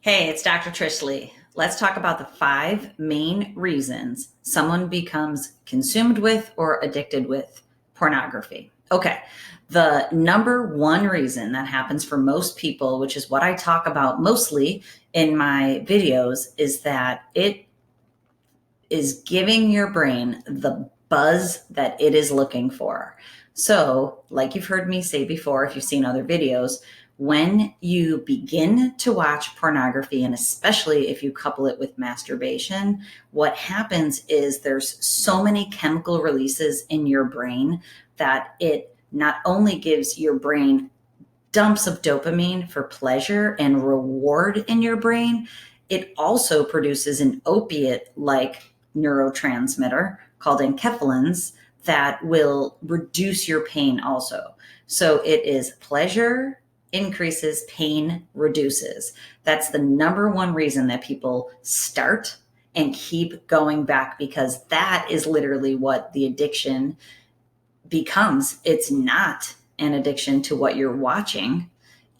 Hey, it's Dr. Trish Leigh. Let's talk about the 5 main reasons someone becomes consumed with or addicted with pornography. Okay, the number one reason that happens for most people, which is what I talk about mostly in my videos, is that it is giving your brain the buzz that it is looking for. So, like you've heard me say before, if you've seen other videos, when you begin to watch pornography, and especially if you couple it with masturbation, what happens is there's so many chemical releases in your brain that it not only gives your brain dumps of dopamine for pleasure and reward in your brain, it also produces an opiate like neurotransmitter called enkephalins that will reduce your pain also. So it is pleasure increases, pain reduces. That's the number one reason that people start and keep going back, because that is literally what the addiction becomes. It's not an addiction to what you're watching.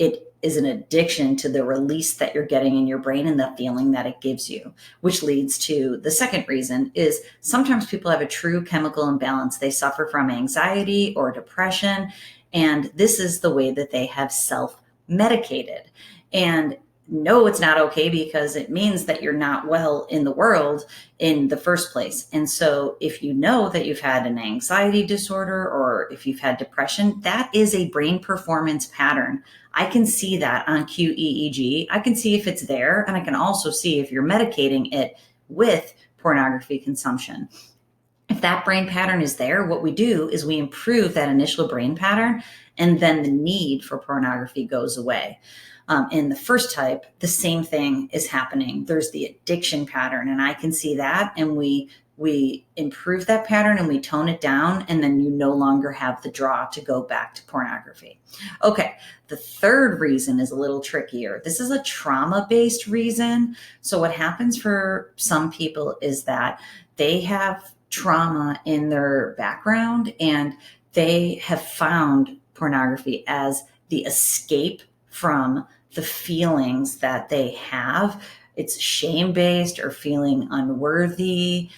It is an addiction to the release that you're getting in your brain and the feeling that it gives you, which leads to the second reason is sometimes people have a true chemical imbalance. They suffer from anxiety or depression, and this is the way that they have self-medicated. And no, it's not okay, because it means that you're not well in the world in the first place. And so if you know that you've had an anxiety disorder or if you've had depression, that is a brain performance pattern. I can see that on QEEG. I can see if it's there, and I can also see if you're medicating it with pornography consumption. If that brain pattern is there, what we do is we improve that initial brain pattern, and then the need for pornography goes away. In the first type, the same thing is happening. There's the addiction pattern, and I can see that, and we improve that pattern and we tone it down, and then you no longer have the draw to go back to pornography. Okay, the third reason is a little trickier. This is a trauma-based reason. So what happens for some people is that they have trauma in their background, and they have found pornography as the escape from the feelings that they have. It's shame-based or feeling unworthy.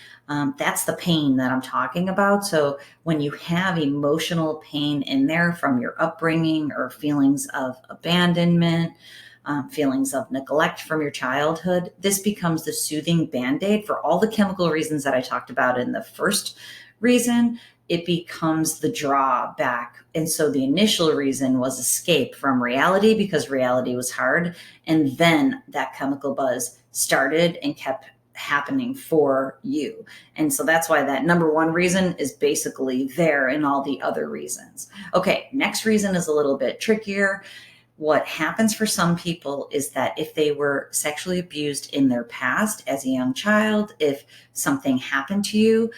That's the pain that I'm talking about. So when you have emotional pain in there from your upbringing or feelings of abandonment, feelings of neglect from your childhood, this becomes the soothing Band-Aid for all the chemical reasons that I talked about in the first reason. It becomes the drawback. And so the initial reason was escape from reality, because reality was hard. And then that chemical buzz started and kept happening for you. And so that's why that number one reason is basically there in all the other reasons. Okay, next reason is a little bit trickier. What happens for some people is that if they were sexually abused in their past as a young child, if something happened to you,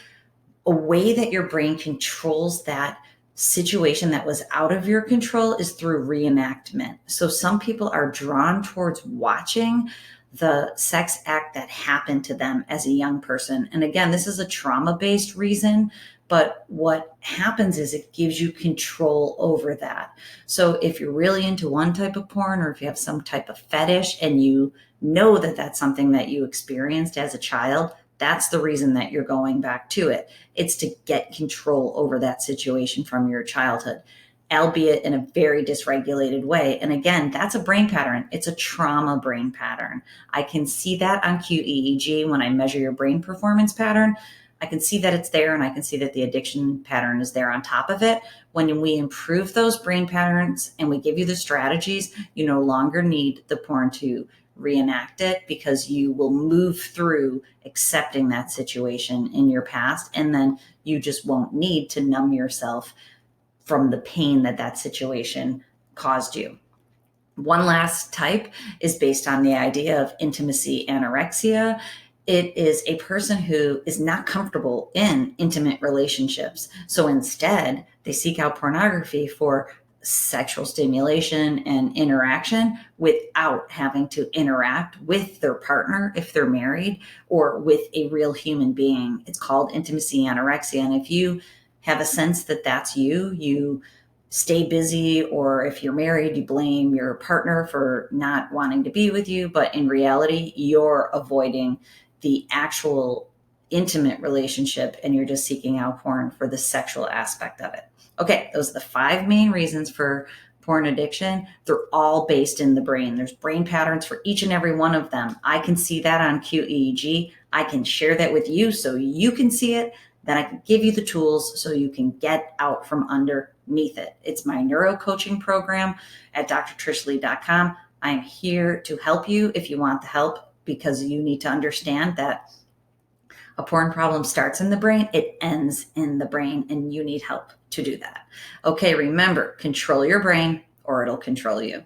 a way that your brain controls that situation that was out of your control is through reenactment. So some people are drawn towards watching the sex act that happened to them as a young person. And again, this is a trauma-based reason, but what happens is it gives you control over that. So if you're really into one type of porn, or if you have some type of fetish and you know that that's something that you experienced as a child, that's the reason that you're going back to it. It's to get control over that situation from your childhood, albeit in a very dysregulated way. And again, that's a brain pattern. It's a trauma brain pattern. I can see that on QEEG when I measure your brain performance pattern. I can see that it's there, and I can see that the addiction pattern is there on top of it. When we improve those brain patterns and we give you the strategies, you no longer need the porn to reenact it, because you will move through accepting that situation in your past, and then you just won't need to numb yourself from the pain that that situation caused you. One last type is based on the idea of intimacy anorexia. It is a person who is not comfortable in intimate relationships. So instead, they seek out pornography for sexual stimulation and interaction without having to interact with their partner if they're married, or with a real human being. It's called intimacy anorexia. And if you have a sense that that's you stay busy, or if you're married, you blame your partner for not wanting to be with you. But in reality, you're avoiding the actual intimate relationship and you're just seeking out porn for the sexual aspect of it. Okay, those are the 5 main reasons for porn addiction. They're all based in the brain. There's brain patterns for each and every one of them. I can see that on QEEG. I can share that with you so you can see it. Then I can give you the tools so you can get out from underneath it. It's my neuro coaching program at drtrishleigh.com. I'm here to help you if you want the help, because you need to understand that a porn problem starts in the brain, it ends in the brain, and you need help to do that. Okay, remember, control your brain or it'll control you.